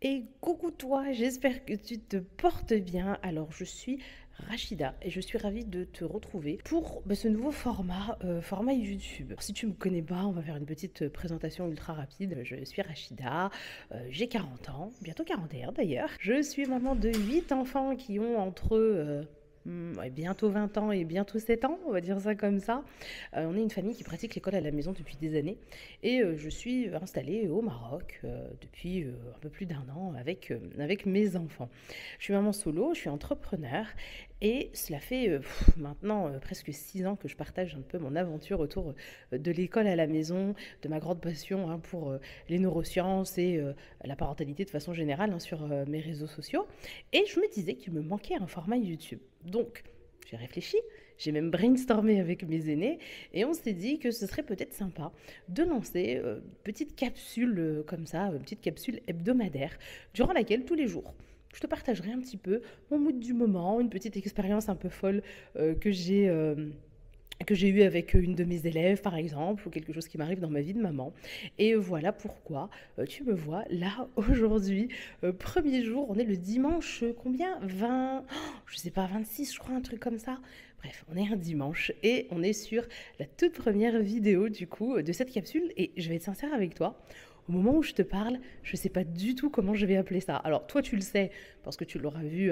Et coucou toi, j'espère que tu te portes bien. Alors je suis Rachida et je suis ravie de te retrouver pour ce nouveau format YouTube. Si tu me connais pas, on va faire une petite présentation ultra rapide. Je suis Rachida, j'ai 40 ans, bientôt 41 d'ailleurs. Je suis maman de 8 enfants qui ont entre ouais, bientôt 20 ans et bientôt 7 ans, on va dire ça comme ça. On est une famille qui pratique l'école à la maison depuis des années et je suis installée au Maroc depuis un peu plus d'un an avec mes enfants. Je suis maman solo, je suis entrepreneur et cela fait maintenant presque 6 ans que je partage un peu mon aventure autour de l'école à la maison, de ma grande passion pour les neurosciences et la parentalité de façon générale sur mes réseaux sociaux. Et je me disais qu'il me manquait un format YouTube. Donc, j'ai réfléchi, j'ai même brainstormé avec mes aînés et on s'est dit que ce serait peut-être sympa de lancer une petite capsule comme ça, une petite capsule hebdomadaire durant laquelle tous les jours je te partagerai un petit peu mon mood du moment, une petite expérience un peu folle que j'ai eu avec une de mes élèves, par exemple, ou quelque chose qui m'arrive dans ma vie de maman. Et voilà pourquoi tu me vois là aujourd'hui. Premier jour, on est le dimanche, combien 20, je sais pas, 26, je crois, un truc comme ça. Bref, on est un dimanche et on est sur la toute première vidéo du coup de cette capsule. Et je vais être sincère avec toi. Au moment où je te parle, je ne sais pas du tout comment je vais appeler ça. Alors toi tu le sais parce que tu l'auras vu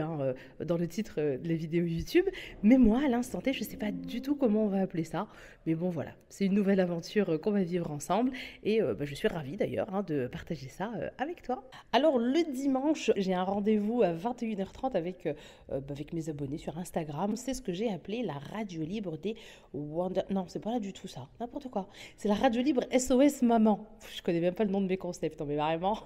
dans le titre de la vidéo YouTube, mais moi à l'instant T je ne sais pas du tout comment on va appeler ça. Mais bon voilà, c'est une nouvelle aventure qu'on va vivre ensemble et je suis ravie d'ailleurs de partager ça avec toi. Alors le dimanche, j'ai un rendez-vous à 21h30 avec mes abonnés sur Instagram. C'est ce que j'ai appelé la radio libre des Wonder... Non, c'est pas là du tout ça, n'importe quoi. C'est la radio libre SOS Maman. Je connais même pas le nom de mes concepts, non mais vraiment.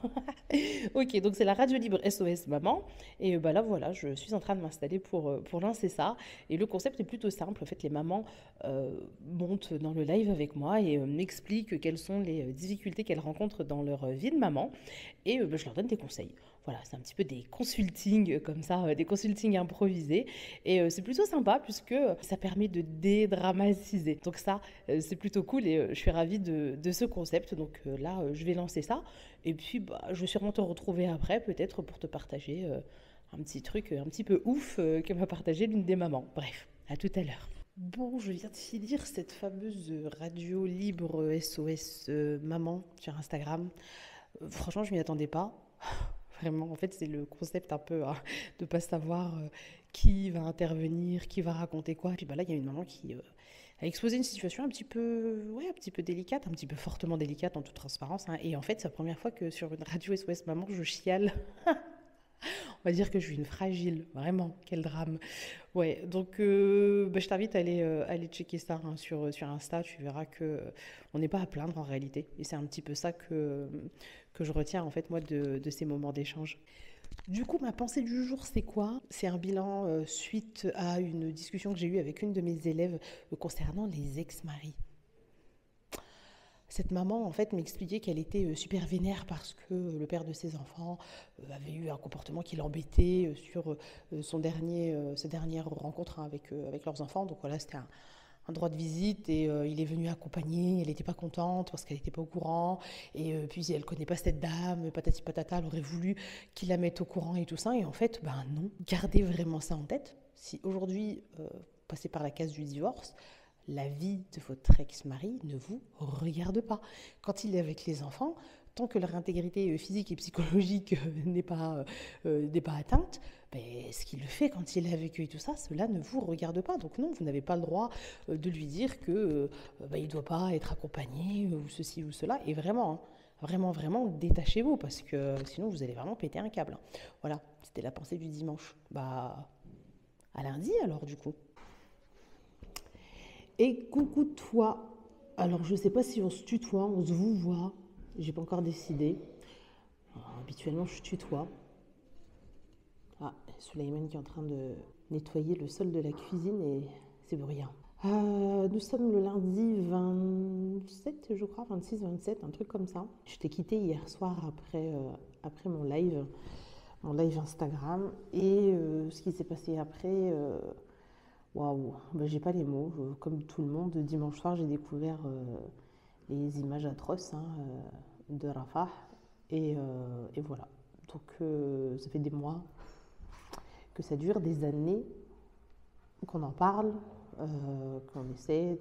Ok, donc c'est la radio libre SOS Maman. Et là, voilà, je suis en train de m'installer pour lancer ça. Et le concept est plutôt simple. En fait, les mamans montent dans le live avec moi et m'expliquent quelles sont les difficultés qu'elles rencontrent dans leur vie de maman. Et je leur donne des conseils. Voilà, c'est un petit peu des consultings comme ça, des consultings improvisés. Et c'est plutôt sympa puisque ça permet de dédramatiser. Donc ça, c'est plutôt cool et je suis ravie de ce concept. Donc là, je vais lancer ça. Et puis, je vais sûrement te retrouver après, peut-être pour te partager un petit truc un petit peu ouf que m'a partagé l'une des mamans. Bref, à tout à l'heure. Bon, je viens de finir cette fameuse radio libre SOS maman sur Instagram. Franchement, je m'y attendais pas. Vraiment, en fait, c'est le concept un peu de pas savoir qui va intervenir, qui va raconter quoi. Et puis là, il y a une maman qui a exposé une situation un petit peu, ouais, un petit peu délicate, un petit peu fortement délicate en toute transparence. Et en fait, c'est la première fois que sur une radio SOS Maman, je chiale. On va dire que je suis une fragile, vraiment, quel drame. Ouais, donc je t'invite à aller checker ça sur Insta, tu verras que on n'est pas à plaindre en réalité. Et c'est un petit peu ça que je retiens en fait moi de ces moments d'échange. Du coup, ma pensée du jour, c'est quoi? C'est un bilan suite à une discussion que j'ai eue avec une de mes élèves concernant les ex-maris. Cette maman, en fait, m'expliquait qu'elle était super vénère parce que le père de ses enfants avait eu un comportement qui l'embêtait sur sa dernière rencontre avec leurs enfants. Donc voilà, c'était un droit de visite et il est venu accompagner. Elle n'était pas contente parce qu'elle n'était pas au courant. Et puis elle ne connaît pas cette dame, patati patata. Elle aurait voulu qu'il la mette au courant et tout ça. Et en fait, ben non. Gardez vraiment ça en tête. Si aujourd'hui, passez par la case du divorce, la vie de votre ex-mari ne vous regarde pas. Quand il est avec les enfants, tant que leur intégrité physique et psychologique n'est pas atteinte, ben, ce qu'il fait quand il est avec eux et tout ça, cela ne vous regarde pas. Donc non, vous n'avez pas le droit de lui dire que il ne doit pas être accompagné ou ceci ou cela. Et vraiment, hein, vraiment, vraiment, détachez-vous parce que sinon vous allez vraiment péter un câble. Voilà, c'était la pensée du dimanche. À lundi alors du coup. Et coucou toi. Alors je sais pas si on se tutoie, on se vous voit. J'ai pas encore décidé. Alors, habituellement je tutoie. Ah, Suleiman qui est en train de nettoyer le sol de la cuisine et c'est bruyant. Nous sommes le lundi 27, je crois, 26-27, un truc comme ça. Je t'ai quitté hier soir après mon live Instagram. Et ce qui s'est passé après, waouh, j'ai pas les mots. Comme tout le monde, dimanche soir, j'ai découvert les images atroces de Rafah. Et voilà. Donc ça fait des mois que ça dure, des années qu'on en parle, qu'on essaie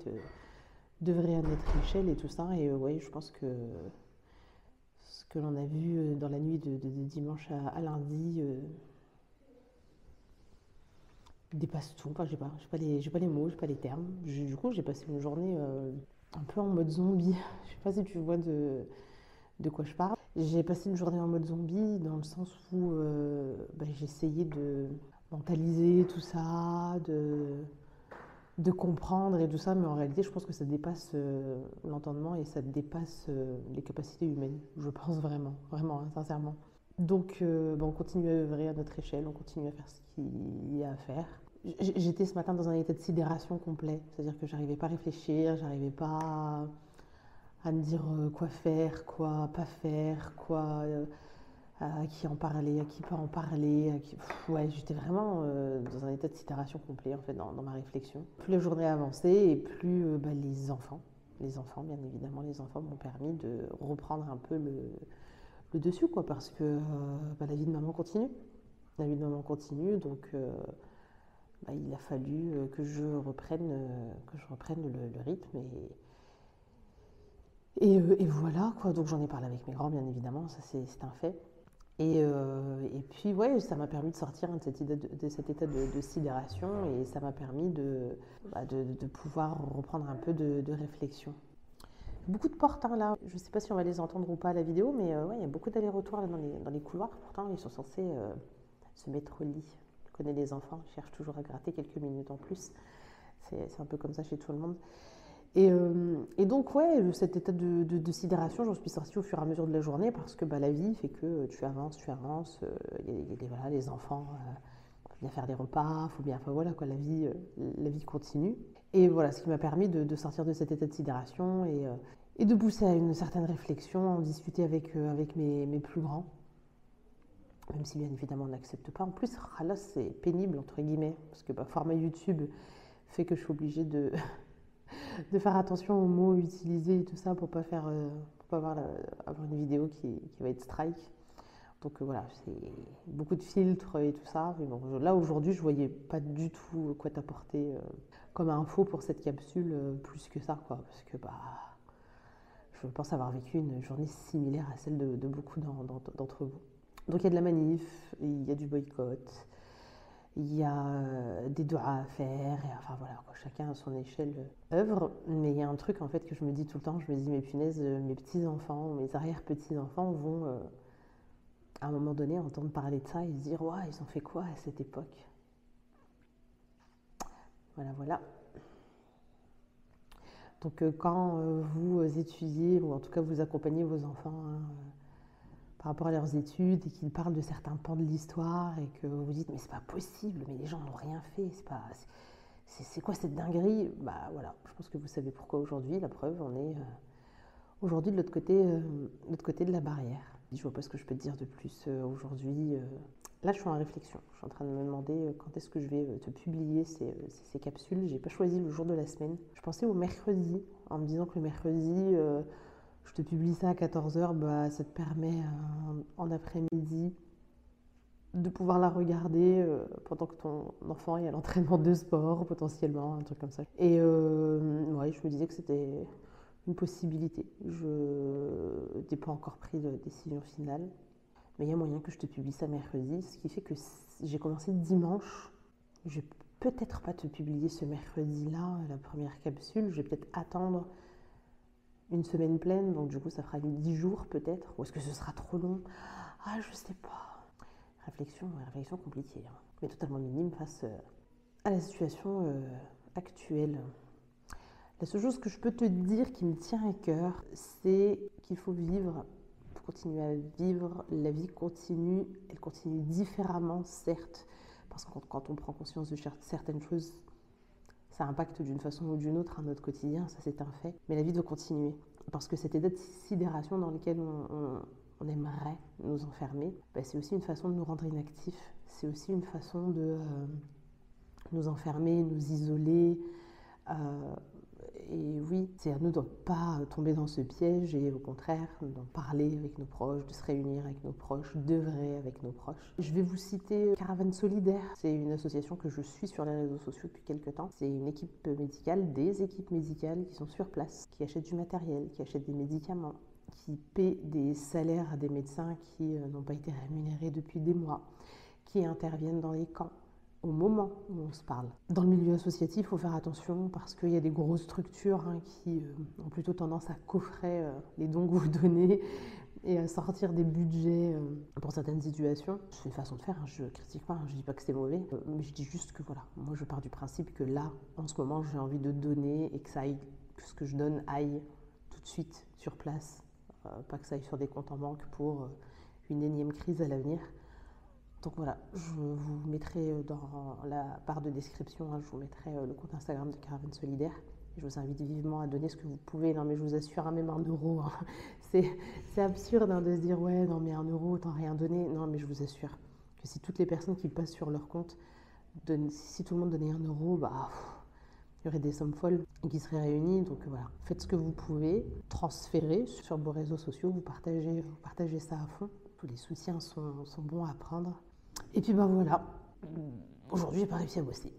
d'œuvrer à notre échelle et tout ça. Et ouais, je pense que ce que l'on a vu dans la nuit de dimanche à lundi dépasse tout. Enfin, j'ai pas les mots, j'ai pas les termes. Du coup, j'ai passé une journée un peu en mode zombie. Je sais pas si tu vois de quoi je parle. J'ai passé une journée en mode zombie dans le sens où j'ai essayé de mentaliser tout ça, de comprendre et tout ça, mais en réalité, je pense que ça dépasse l'entendement et ça dépasse les capacités humaines. Je pense vraiment, vraiment, hein, sincèrement. Donc, on continue à œuvrer à notre échelle, on continue à faire ce qu'il y a à faire. J'étais ce matin dans un état de sidération complet, c'est-à-dire que j'arrivais pas à réfléchir, j'arrivais pas à me dire quoi faire, quoi pas faire, quoi, à qui en parler, à qui pas en parler. Ouais, j'étais vraiment dans un état de sidération complet en fait dans ma réflexion. Plus la journée avançait et plus les enfants bien évidemment, les enfants m'ont permis de reprendre un peu le dessus quoi, parce que la vie de maman continue. La vie de maman continue, donc il a fallu que je reprenne le rythme et voilà quoi. Donc j'en ai parlé avec mes grands bien évidemment, ça c'est un fait. Et puis ouais, ça m'a permis de sortir de cet état de sidération et ça m'a permis de pouvoir reprendre un peu de réflexion. Beaucoup de portes hein, là, je ne sais pas si on va les entendre ou pas à la vidéo, mais ouais, il y a beaucoup d'allers-retours dans les couloirs, pourtant ils sont censés se mettre au lit. Je connais les enfants, ils cherchent toujours à gratter quelques minutes en plus, c'est un peu comme ça chez tout le monde. Et donc, ouais, cet état de sidération, j'en suis sortie au fur et à mesure de la journée parce que la vie fait que tu avances. Voilà, les enfants, il faut bien faire les repas, faut bien, enfin voilà, quoi, la vie continue. Et voilà, ce qui m'a permis de sortir de cet état de sidération et de pousser à une certaine réflexion, en discuter avec mes plus grands. Même si bien évidemment on n'accepte pas. En plus, là, c'est pénible, entre guillemets, parce que format YouTube fait que je suis obligée de faire attention aux mots utilisés et tout ça pour pas avoir une vidéo qui va être strike. Donc voilà, c'est beaucoup de filtres et tout ça. Mais bon, là aujourd'hui, je voyais pas du tout quoi t'apporter comme info pour cette capsule plus que ça, quoi, parce que je pense avoir vécu une journée similaire à celle de beaucoup d'entre vous. Donc il y a de la manif, il y a du boycott. Il y a des doigts à faire, et enfin voilà, quoi, chacun à son échelle œuvre. Mais il y a un truc en fait que je me dis tout le temps, je me dis, mais punaise, mes petits-enfants, mes arrière-petits-enfants vont à un moment donné entendre parler de ça et se dire, ouais, ils ont fait quoi à cette époque? Voilà, voilà. Donc quand vous étudiez, ou en tout cas vous accompagnez vos enfants par rapport à leurs études et qu'ils parlent de certains pans de l'histoire et que vous dites mais c'est pas possible, mais les gens n'ont rien fait, c'est quoi cette dinguerie? Voilà, je pense que vous savez pourquoi aujourd'hui, la preuve, on est aujourd'hui de l'autre côté de la barrière. Je vois pas ce que je peux te dire de plus aujourd'hui. Là, je suis en réflexion. Je suis en train de me demander quand est-ce que je vais te publier ces capsules. J'ai pas choisi le jour de la semaine. Je pensais au mercredi, en me disant que le mercredi, je te publie ça à 14h, ça te permet en après-midi de pouvoir la regarder pendant que ton enfant est à l'entraînement de sport, potentiellement, un truc comme ça. Et ouais, je me disais que c'était une possibilité. Je n'ai pas encore pris de décision finale, mais il y a moyen que je te publie ça mercredi, ce qui fait que j'ai commencé dimanche. Je vais peut-être pas te publier ce mercredi-là, la première capsule. Je vais peut-être attendre une semaine pleine, donc du coup ça fera 10 jours peut-être, ou est-ce que ce sera trop long? Ah, je sais pas. Réflexion compliquée, hein, mais totalement minime face à la situation actuelle. La seule chose que je peux te dire qui me tient à cœur, c'est qu'il faut vivre, faut continuer à vivre, la vie continue, elle continue différemment certes, parce que quand on prend conscience de certaines choses, ça impacte d'une façon ou d'une autre notre quotidien, ça c'est un fait. Mais la vie doit continuer. Parce que cet état de sidération dans lequel on aimerait nous enfermer, c'est aussi une façon de nous rendre inactifs. C'est aussi une façon de nous enfermer, nous isoler Et oui, c'est à nous de ne pas tomber dans ce piège et au contraire d'en parler avec nos proches, de se réunir avec nos proches, d'œuvrer avec nos proches. Je vais vous citer Caravane Solidaire. C'est une association que je suis sur les réseaux sociaux depuis quelques temps. C'est une équipe médicale, des équipes médicales qui sont sur place, qui achètent du matériel, qui achètent des médicaments, qui paient des salaires à des médecins qui n'ont pas été rémunérés depuis des mois, qui interviennent dans les camps au moment où on se parle. Dans le milieu associatif, il faut faire attention parce qu'il y a des grosses structures qui ont plutôt tendance à coffrer les dons que vous donnez et à sortir des budgets pour certaines situations. C'est une façon de faire, je ne critique pas, je ne dis pas que c'est mauvais, mais je dis juste que voilà, moi je pars du principe que là, en ce moment, j'ai envie de donner et que ce que je donne aille tout de suite sur place, pas que ça aille sur des comptes en banque pour une énième crise à l'avenir. Donc voilà, je vous mettrai dans la barre de description, je vous mettrai le compte Instagram de Caravane Solidaire. Et je vous invite vivement à donner ce que vous pouvez. Non mais je vous assure, même 1 euro, c'est absurde de se dire ouais, non mais 1 euro, t'en rien donné. Non mais je vous assure que si toutes les personnes qui passent sur leur compte, si tout le monde donnait 1 euro, il y aurait des sommes folles qui seraient réunies. Donc voilà, faites ce que vous pouvez, transférez sur vos réseaux sociaux, vous partagez ça à fond. Tous les soutiens sont bons à prendre. Et puis voilà, aujourd'hui j'ai pas réussi à bosser.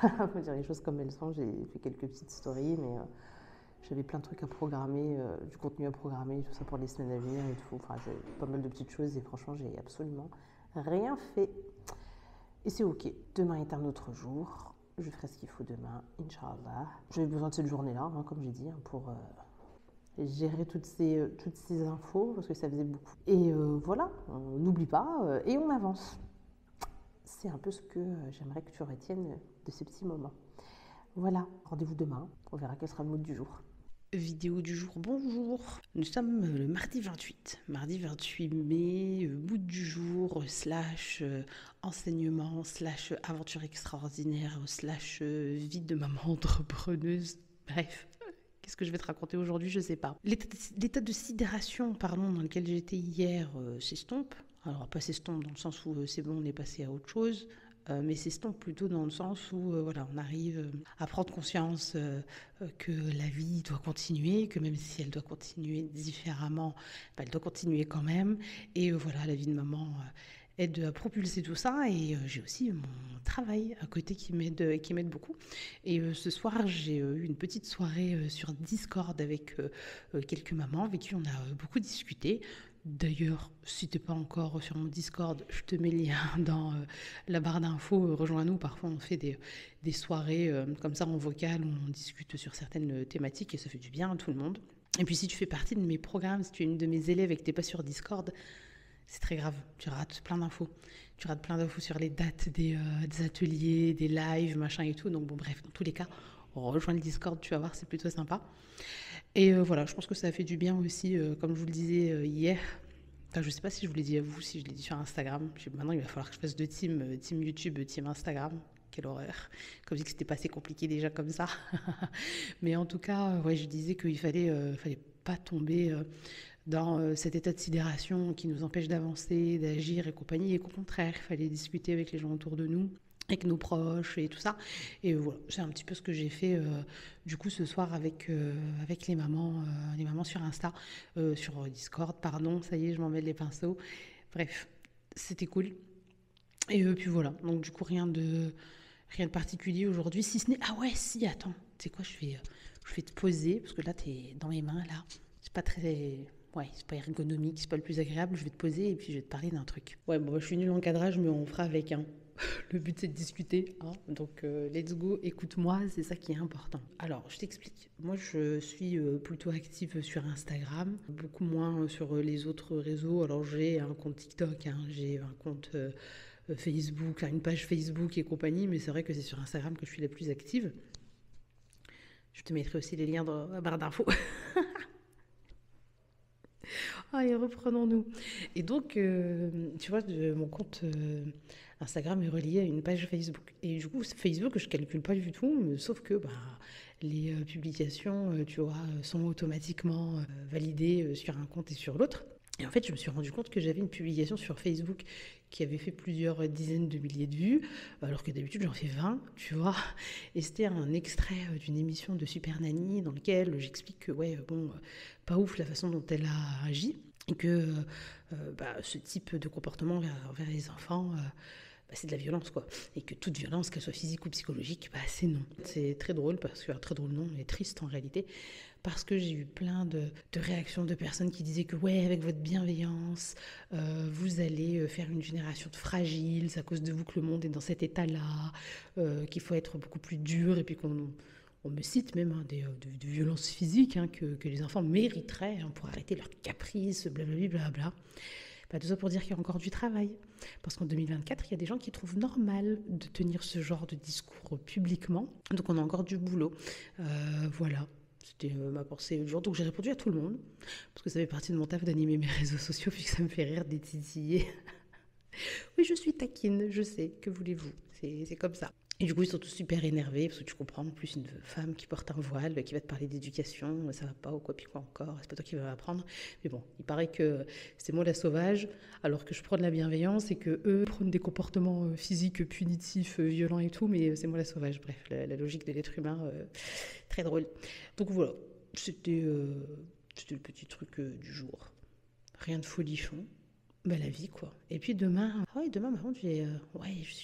On va dire les choses comme elles sont, j'ai fait quelques petites stories, mais j'avais plein de trucs à programmer, du contenu à programmer, tout ça pour les semaines à venir et tout. Enfin, j'ai pas mal de petites choses et franchement j'ai absolument rien fait. Et c'est ok, demain est un autre jour, je ferai ce qu'il faut demain, Inch'Allah. J'avais besoin de cette journée-là, comme j'ai dit, pour gérer toutes ces infos, parce que ça faisait beaucoup. Et voilà, on n'oublie pas et on avance. C'est un peu ce que j'aimerais que tu retiennes de ces petits moments. Voilà, rendez-vous demain, on verra quel sera le mot du jour. Vidéo du jour, bonjour. Nous sommes le mardi 28 mai, mood du jour, enseignement, aventure extraordinaire, vie de maman entrepreneuse, bref. Qu'est-ce que je vais te raconter aujourd'hui, je sais pas. L'état de sidération, dans lequel j'étais hier s'estompe. Alors pas s'estompe dans le sens où c'est bon, on est passé à autre chose, mais s'estompe plutôt dans le sens où on arrive à prendre conscience que la vie doit continuer, que même si elle doit continuer différemment, elle doit continuer quand même. Et la vie de maman aide à propulser tout ça. Et j'ai aussi mon travail à côté qui m'aide beaucoup. Et ce soir, j'ai eu une petite soirée sur Discord avec quelques mamans avec qui on a beaucoup discuté. D'ailleurs, si tu n'es pas encore sur mon Discord, je te mets le lien dans la barre d'infos. Rejoins-nous. Parfois, on fait des soirées comme ça en vocal où on discute sur certaines thématiques et ça fait du bien à tout le monde. Et puis, si tu fais partie de mes programmes, si tu es une de mes élèves et que tu n'es pas sur Discord, c'est très grave. Tu rates plein d'infos. Tu rates plein d'infos sur les dates des ateliers, des lives, machin et tout. Donc, bref, dans tous les cas, rejoins le Discord, tu vas voir, c'est plutôt sympa. Et je pense que ça a fait du bien aussi, comme je vous le disais hier. Enfin, je ne sais pas si je vous l'ai dit à vous, si je l'ai dit sur Instagram. Maintenant, il va falloir que je fasse 2 teams, team YouTube, team Instagram. Quelle horreur. Comme si c'était pas assez compliqué déjà comme ça. Mais en tout cas, je disais qu'il fallait pas tomber dans cet état de sidération qui nous empêche d'avancer, d'agir et compagnie. Et qu'au contraire, il fallait discuter avec les gens autour de nous, avec nos proches et tout ça. Et voilà, c'est un petit peu ce que j'ai fait du coup ce soir avec les mamans sur Insta, sur Discord, ça y est, je m'en mêle les pinceaux. Bref, c'était cool. Et puis voilà, donc du coup rien de particulier aujourd'hui, si ce n'est... Ah ouais, si, attends, tu sais quoi, je vais te poser, parce que là, t'es dans mes mains, là. C'est pas très... Ouais, c'est pas ergonomique, c'est pas le plus agréable. Je vais te poser et puis je vais te parler d'un truc. Ouais, je suis nulle en cadrage, mais on fera avec, hein. Le but, c'est de discuter, hein. Donc, let's go, écoute-moi, c'est ça qui est important. Alors, je t'explique. Moi, je suis plutôt active sur Instagram, beaucoup moins sur les autres réseaux. Alors, j'ai un compte TikTok, hein, j'ai un compte Facebook, une page Facebook et compagnie, mais c'est vrai que c'est sur Instagram que je suis la plus active. Je te mettrai aussi les liens dans la barre d'infos. Allez, reprenons-nous. Et donc, tu vois, mon compte Instagram est relié à une page Facebook. Et du coup, Facebook, je ne calcule pas du tout, sauf que les publications, tu vois, sont automatiquement validées sur un compte et sur l'autre. Et en fait, je me suis rendu compte que j'avais une publication sur Facebook qui avait fait plusieurs dizaines de milliers de vues, alors que d'habitude j'en fais 20, tu vois. Et c'était un extrait d'une émission de Super Nanny dans lequel j'explique que, ouais, bon, pas ouf la façon dont elle a agi, et que ce type de comportement envers les enfants, c'est de la violence, quoi. Et que toute violence, qu'elle soit physique ou psychologique, c'est non. C'est très drôle, parce que, très drôle non, mais triste en réalité, parce que j'ai eu plein de réactions de personnes qui disaient que ouais, avec votre bienveillance, vous allez faire une génération de fragiles, c'est à cause de vous que le monde est dans cet état-là, qu'il faut être beaucoup plus dur, et puis on me cite même de violences physiques que les enfants mériteraient pour arrêter leurs caprices, blablabla. Tout ça pour dire qu'il y a encore du travail. Parce qu'en 2024, il y a des gens qui trouvent normal de tenir ce genre de discours publiquement. Donc on a encore du boulot. Voilà. C'était ma pensée du jour. Donc j'ai répondu à tout le monde. Parce que ça fait partie de mon taf d'animer mes réseaux sociaux, puis que ça me fait rire d'étitiller. Oui, je suis taquine, je sais. Que voulez-vous? C'est comme ça. Et du coup, ils sont tous super énervés, parce que tu comprends, en plus, une femme qui porte un voile, qui va te parler d'éducation, ça va pas ou quoi, puis quoi encore, c'est pas toi qui vas apprendre. Mais bon, il paraît que c'est moi la sauvage, alors que je prône la bienveillance et que eux prônent des comportements physiques punitifs, violents et tout, mais c'est moi la sauvage. Bref, la logique de l'être humain, très drôle. Donc voilà, c'était le petit truc du jour. Rien de folichon. La vie, quoi. Et puis demain, demain, par contre,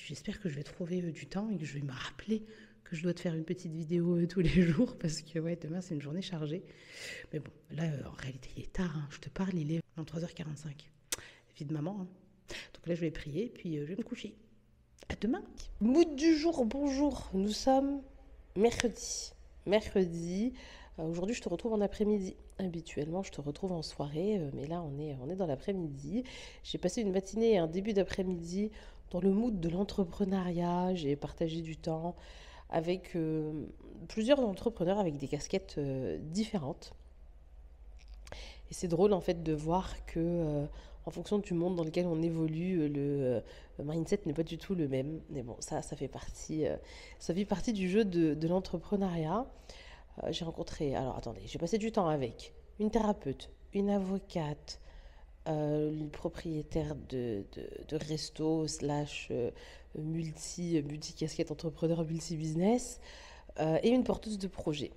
j'espère que je vais trouver du temps et que je vais me rappeler que je dois te faire une petite vidéo tous les jours parce que, demain, c'est une journée chargée. Mais bon, là, en réalité, il est tard. Je te parle, il est 23h45. Vie de maman. Donc là, je vais prier, puis je vais me coucher. À demain. Mood du jour, bonjour. Nous sommes mercredi. Aujourd'hui, je te retrouve en après-midi. Habituellement, je te retrouve en soirée, mais là, on est dans l'après-midi. J'ai passé une matinée et un début d'après-midi dans le mood de l'entrepreneuriat. J'ai partagé du temps avec plusieurs entrepreneurs avec des casquettes différentes. Et c'est drôle, en fait, de voir que, en fonction du monde dans lequel on évolue, le mindset n'est pas du tout le même. Mais bon, ça fait partie du jeu de l'entrepreneuriat. J'ai rencontré, alors attendez, j'ai passé du temps avec une thérapeute, une avocate, une propriétaire de resto slash multi-casquette entrepreneur, multi-business, et une porteuse de projet.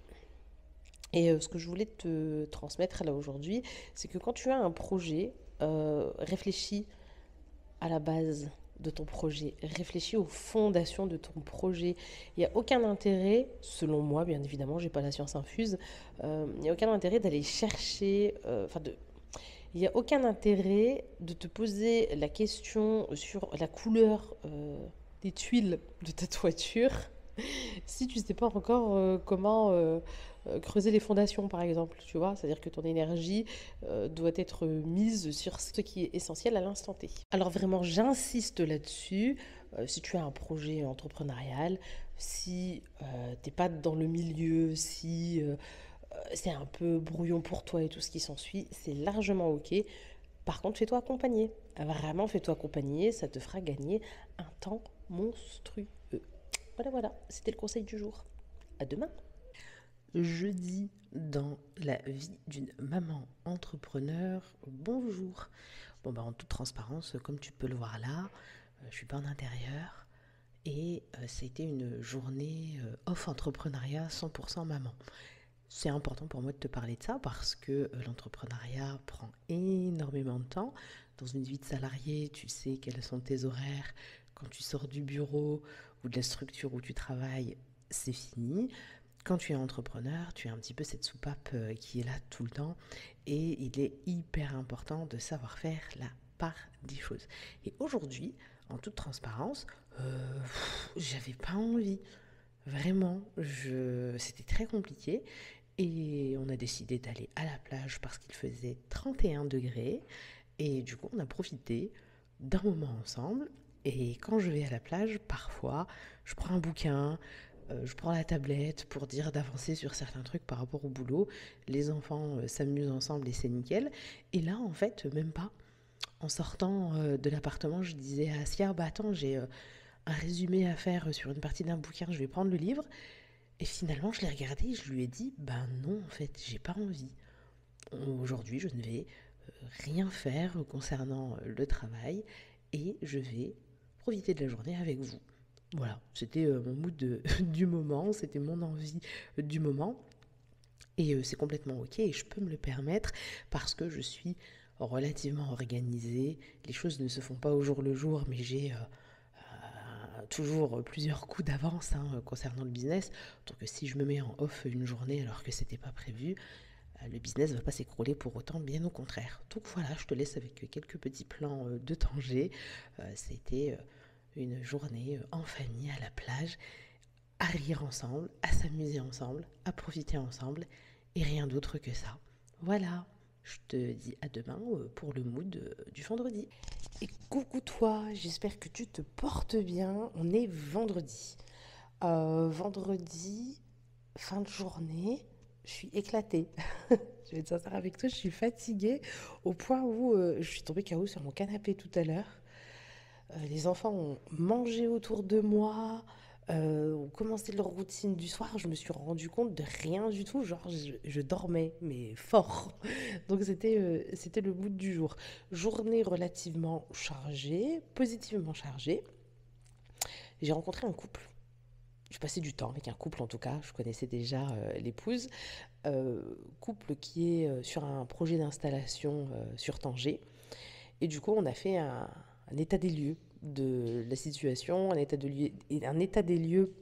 Et ce que je voulais te transmettre là aujourd'hui, c'est que quand tu as un projet, réfléchis à la base de ton projet, réfléchis aux fondations de ton projet. Il n'y a aucun intérêt, selon moi, bien évidemment, j'ai pas la science infuse, il n'y a aucun intérêt d'aller chercher, il n'y a aucun intérêt de te poser la question sur la couleur des tuiles de ta toiture si tu ne sais pas encore comment creuser les fondations, par exemple, tu vois. C'est-à-dire que ton énergie doit être mise sur ce qui est essentiel à l'instant T. Alors vraiment, j'insiste là-dessus. Si tu as un projet entrepreneurial, si tu n'es pas dans le milieu, si c'est un peu brouillon pour toi et tout ce qui s'ensuit, c'est largement OK. Par contre, fais-toi accompagner. Vraiment, fais-toi accompagner, ça te fera gagner un temps monstrueux. Voilà, c'était le conseil du jour. À demain. Jeudi, dans la vie d'une maman entrepreneur, bonjour. En toute transparence, comme tu peux le voir là, je suis pas en intérieur et ça a été une journée off entrepreneuriat 100% maman. C'est important pour moi de te parler de ça parce que l'entrepreneuriat prend énormément de temps. Dans une vie de salarié, tu sais quels sont tes horaires. Quand tu sors du bureau ou de la structure où tu travailles, c'est fini. Quand tu es entrepreneur, tu as un petit peu cette soupape qui est là tout le temps et il est hyper important de savoir faire la part des choses. Et aujourd'hui, en toute transparence, j'avais pas envie. Vraiment, c'était très compliqué et on a décidé d'aller à la plage parce qu'il faisait 31 degrés et du coup, on a profité d'un moment ensemble. Et quand je vais à la plage, parfois, je prends un bouquin, je prends la tablette pour dire d'avancer sur certains trucs par rapport au boulot. Les enfants s'amusent ensemble et c'est nickel. Et là, en fait, même pas. En sortant de l'appartement, je disais à Asia, attends, j'ai un résumé à faire sur une partie d'un bouquin, je vais prendre le livre. Et finalement, je l'ai regardé et je lui ai dit, non, en fait, j'ai pas envie. Aujourd'hui, je ne vais rien faire concernant le travail et je vais profiter de la journée avec vous. Voilà, c'était mon mood du moment, c'était mon envie du moment. Et c'est complètement ok et je peux me le permettre parce que je suis relativement organisée. Les choses ne se font pas au jour le jour, mais j'ai toujours plusieurs coups d'avance concernant le business. Donc si je me mets en off une journée alors que c'était pas prévu, le business ne va pas s'écrouler pour autant, bien au contraire. Donc voilà, je te laisse avec quelques petits plans de Tanger. C'était une journée en famille à la plage, à rire ensemble, à s'amuser ensemble, à profiter ensemble, et rien d'autre que ça. Voilà, je te dis à demain pour le mood du vendredi. Et coucou toi, j'espère que tu te portes bien. On est vendredi. Vendredi, fin de journée, je suis éclatée. Je vais être sincère avec toi, je suis fatiguée au point où je suis tombée KO sur mon canapé tout à l'heure. Les enfants ont mangé autour de moi, ont commencé leur routine du soir. Je me suis rendu compte de rien du tout. Genre, je dormais, mais fort. Donc, c'était le mood du jour. Journée relativement chargée, positivement chargée. J'ai rencontré un couple. Je passais du temps avec un couple en tout cas. Je connaissais déjà l'épouse. Couple qui est sur un projet d'installation sur Tanger. Et du coup, on a fait un état des lieux de la situation, un état des lieux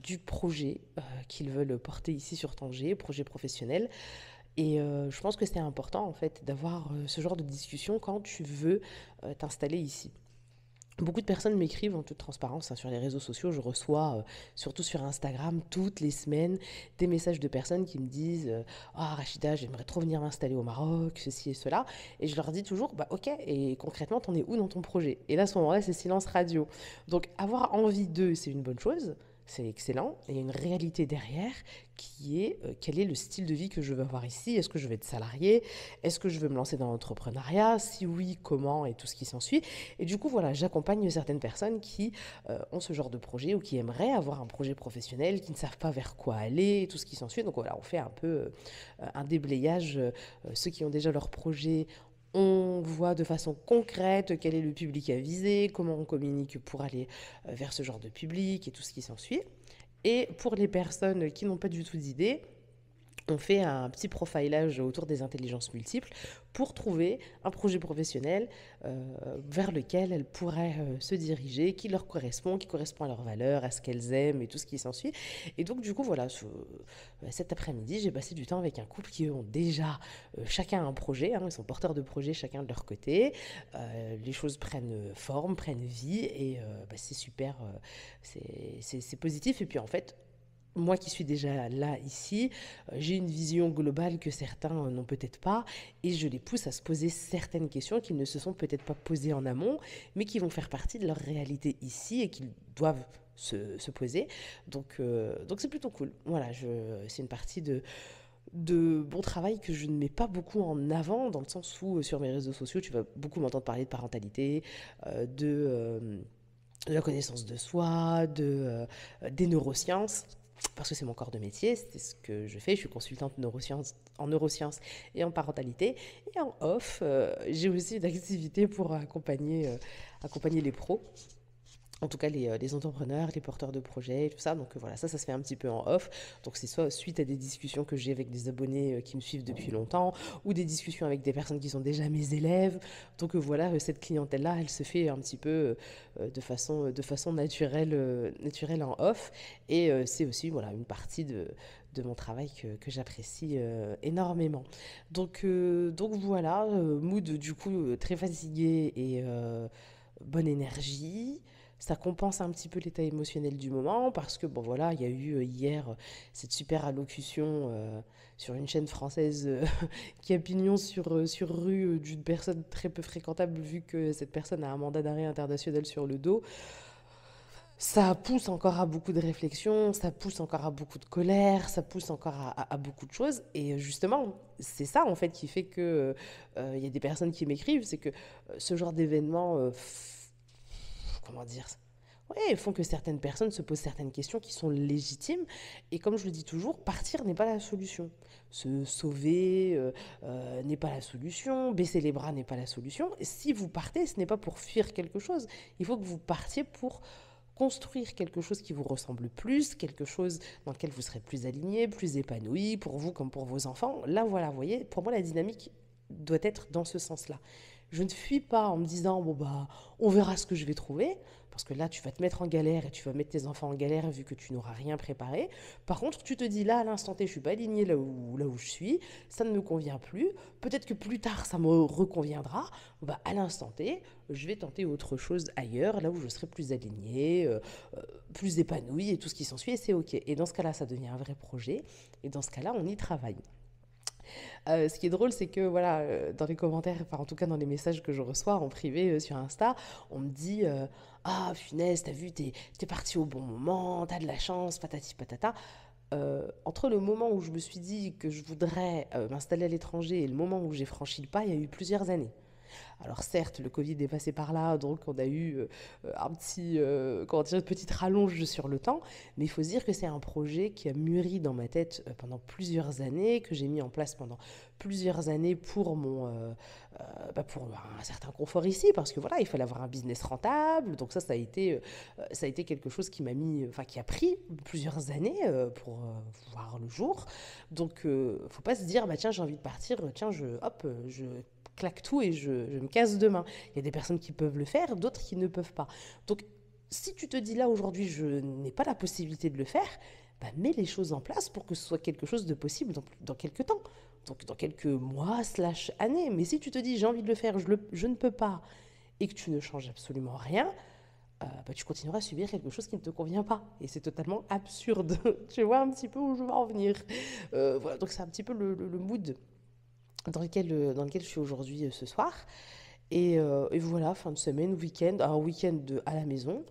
du projet qu'ils veulent porter ici sur Tanger, projet professionnel. Et je pense que c'est important en fait d'avoir ce genre de discussion quand tu veux t'installer ici. Beaucoup de personnes m'écrivent en toute transparence sur les réseaux sociaux. Je reçois, surtout sur Instagram, toutes les semaines, des messages de personnes qui me disent ah, Rachida, j'aimerais trop venir m'installer au Maroc, ceci et cela. Et je leur dis toujours bah, ok, et concrètement, t'en es où dans ton projet? Et là, à ce moment-là, c'est silence radio. Donc, avoir envie d'eux, c'est une bonne chose. C'est excellent. Et il y a une réalité derrière qui est quel est le style de vie que je veux avoir ici? Est-ce que je veux être salarié? Est-ce que je veux me lancer dans l'entrepreneuriat? Si oui, comment? Et tout ce qui s'ensuit. Et du coup, voilà, j'accompagne certaines personnes qui ont ce genre de projet ou qui aimeraient avoir un projet professionnel, qui ne savent pas vers quoi aller, et tout ce qui s'ensuit. Donc voilà, on fait un peu un déblayage. Ceux qui ont déjà leur projet, on voit de façon concrète quel est le public à viser, comment on communique pour aller vers ce genre de public et tout ce qui s'ensuit. Et pour les personnes qui n'ont pas du tout d'idée, on fait un petit profilage autour des intelligences multiples pour trouver un projet professionnel vers lequel elles pourraient se diriger, qui leur correspond, qui correspond à leurs valeurs, à ce qu'elles aiment et tout ce qui s'ensuit. Et donc, du coup, voilà, cet après-midi, j'ai passé du temps avec un couple qui ont déjà chacun un projet, ils sont porteurs de projets chacun de leur côté. Les choses prennent forme, prennent vie et c'est super, c'est positif. Et puis, en fait, moi qui suis déjà là, ici, j'ai une vision globale que certains n'ont peut-être pas et je les pousse à se poser certaines questions qu'ils ne se sont peut-être pas posées en amont, mais qui vont faire partie de leur réalité ici et qu'ils doivent se poser. Donc c'est plutôt cool. Voilà, c'est une partie de bon travail que je ne mets pas beaucoup en avant, dans le sens où sur mes réseaux sociaux, tu vas beaucoup m'entendre parler de parentalité, de la connaissance de soi, des neurosciences parce que c'est mon corps de métier, c'est ce que je fais. Je suis consultante en neurosciences et en parentalité. Et en off, j'ai aussi une activité pour accompagner les pros. En tout cas, les entrepreneurs, les porteurs de projets, tout ça. Donc voilà, ça se fait un petit peu en off. Donc c'est soit suite à des discussions que j'ai avec des abonnés qui me suivent depuis longtemps, ou des discussions avec des personnes qui sont déjà mes élèves. Donc voilà, cette clientèle-là, elle se fait un petit peu de façon naturelle en off. Et c'est aussi voilà, une partie de mon travail que j'apprécie énormément. Donc voilà, mood du coup très fatigué et bonne énergie. Ça compense un petit peu l'état émotionnel du moment parce que, bon voilà, il y a eu hier cette super allocution sur une chaîne française qui a pignon sur rue d'une personne très peu fréquentable vu que cette personne a un mandat d'arrêt international sur le dos. Ça pousse encore à beaucoup de réflexions, ça pousse encore à beaucoup de colère, ça pousse encore à beaucoup de choses. Et justement, c'est ça en fait qui fait que y a des personnes qui m'écrivent, c'est que ce genre d'événement, comment dire, ouais, font que certaines personnes se posent certaines questions qui sont légitimes. Et comme je le dis toujours, partir n'est pas la solution. Se sauver n'est pas la solution. Baisser les bras n'est pas la solution. Si vous partez, ce n'est pas pour fuir quelque chose. Il faut que vous partiez pour construire quelque chose qui vous ressemble plus, quelque chose dans lequel vous serez plus aligné, plus épanoui, pour vous comme pour vos enfants. Là, voilà, vous voyez, pour moi, la dynamique doit être dans ce sens-là. Je ne fuis pas en me disant, bon bah, on verra ce que je vais trouver, parce que là, tu vas te mettre en galère et tu vas mettre tes enfants en galère vu que tu n'auras rien préparé. Par contre, tu te dis, là, à l'instant T, je suis pas alignée là où je suis, ça ne me convient plus, peut-être que plus tard, ça me reconviendra. Bah, à l'instant T, je vais tenter autre chose ailleurs, là où je serai plus alignée, plus épanouie et tout ce qui s'ensuit, et c'est OK. Et dans ce cas-là, ça devient un vrai projet, et dans ce cas-là, on y travaille. Ce qui est drôle, c'est que voilà, dans les commentaires, enfin en tout cas dans les messages que je reçois en privé sur Insta, on me dit ah punaise, t'as vu, t'es parti au bon moment, t'as de la chance, patati patata. Entre le moment où je me suis dit que je voudrais m'installer à l'étranger et le moment où j'ai franchi le pas, il y a eu plusieurs années. Alors certes, le Covid est passé par là, donc on a eu un petit, comment dire, une petite rallonge sur le temps, mais il faut se dire que c'est un projet qui a mûri dans ma tête pendant plusieurs années, que j'ai mis en place pendant plusieurs années pour un certain confort ici, parce que voilà, il fallait avoir un business rentable, donc ça a été quelque chose qui m'a mis, enfin qui a pris plusieurs années pour voir le jour. Donc, faut pas se dire, bah tiens, j'ai envie de partir, tiens, je claque tout et je me casse demain. Il y a des personnes qui peuvent le faire, d'autres qui ne peuvent pas. Donc, si tu te dis là aujourd'hui, je n'ai pas la possibilité de le faire, bah, mets les choses en place pour que ce soit quelque chose de possible dans quelques temps. Donc, dans quelques mois, / années. Mais si tu te dis, j'ai envie de le faire, je ne peux pas, et que tu ne changes absolument rien, bah, tu continueras à subir quelque chose qui ne te convient pas. Et c'est totalement absurde. Tu vois un petit peu où je veux en venir. Voilà, donc c'est un petit peu le mood dans lequel je suis aujourd'hui ce soir. Et voilà, fin de semaine, week-end. Alors, week-end à la maison.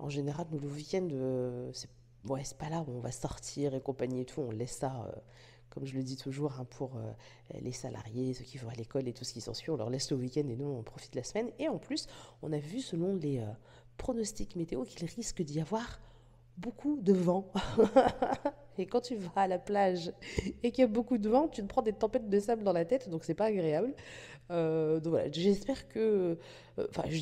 En général, nous, le week-end, c'est pas là où on va sortir et compagnie et tout. On laisse ça, comme je le dis toujours, hein, pour les salariés, ceux qui vont à l'école et tout ce qui s'ensuit. On leur laisse le week-end et nous, on profite de la semaine. Et en plus, on a vu, selon les pronostics météo, qu'il risque d'y avoir beaucoup de vent. Et quand tu vas à la plage et qu'il y a beaucoup de vent, tu te prends des tempêtes de sable dans la tête, donc c'est pas agréable. Donc voilà, j'espère que. Enfin, je